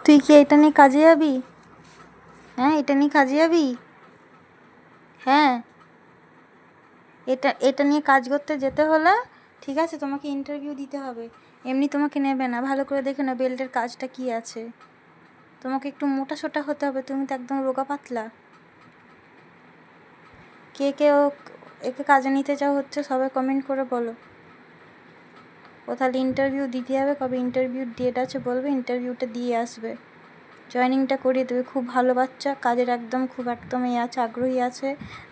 তুই কি এটা নিয়ে কাজে যাবি? হ্যাঁ, এটা নিয়ে কাজে যাবি? হ্যাঁ, এটা নিয়ে কাজ করতে যেতে হলে ঠিক আছে, তোমাকে ইন্টারভিউ দিতে হবে। এমনি তোমাকে নেবে না। ভালো করে দেখে নাও বেল্টের কাজটা কি আছে। তোমাকে একটু মোটা সোটা হতে হবে, তুমি তো একদম রোগা পাতলা। কে কে একে কাজে নিতে চাও হচ্ছে সবাই কমেন্ট করে বলো। ও তাহলে ইন্টারভিউ দিতে হবে, কবে ইন্টারভিউ ডেট আছে বলবে, ইন্টারভিউটা দিয়ে আসবে, জয়েনিংটা করিয়ে দেবে। খুব ভালো বাচ্চা, কাজের খুব একদম আছে, আগ্রহী আছে,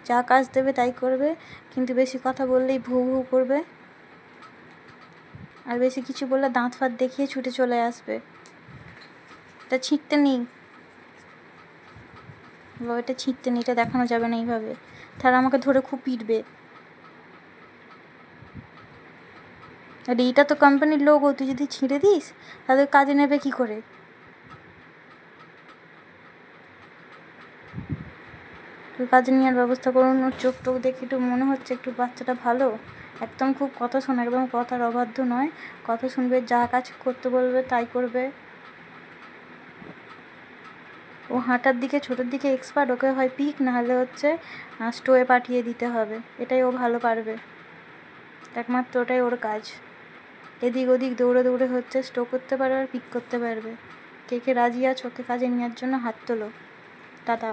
যা কাজ দেবে তাই করবে, কিন্তু বেশি কথা বললেই ভু ভু করবে, আর বেশি কিছু বললে দাঁত ফাঁত দেখিয়ে ছুটে চলে আসবে। এটা ছিঁড়তে নেই বাবা, এটা ছিঁড়তে নেই, এটা দেখানো যাবে না এইভাবে, তাহলে আমাকে ধরে খুব পিটবে। আর এইটা তো কোম্পানির লোগো, তুই যদি ছিঁড়ে দিস তাহলে কাজে নেবে কি করে? তুই কাজে নেওয়ার ব্যবস্থা করুন। ওর চোখ টোক দেখে একটু মনে হচ্ছে একটু বাচ্চাটা ভালো, একদম খুব কথা শোনে, একদম কথার অবাধ্য নয়, কথা শুনবে, যা কাজ করতে বলবে তাই করবে। ও হাঁটার দিকে ছোটোর দিকে এক্সপার্ট, ওকে হয় পিক না হলে হচ্ছে স্টোয়ে পাঠিয়ে দিতে হবে, এটাই ও ভালো পারবে, একমাত্র ওটাই ওর কাজ। এদিক ওদিক দৌড়ে দৌড়ে হচ্ছে স্টো করতে পারবে আর পিক করতে পারবে। কে কে রাজি আছো ওকে কাজে নেওয়ার জন্য হাত তোলো। টাটা।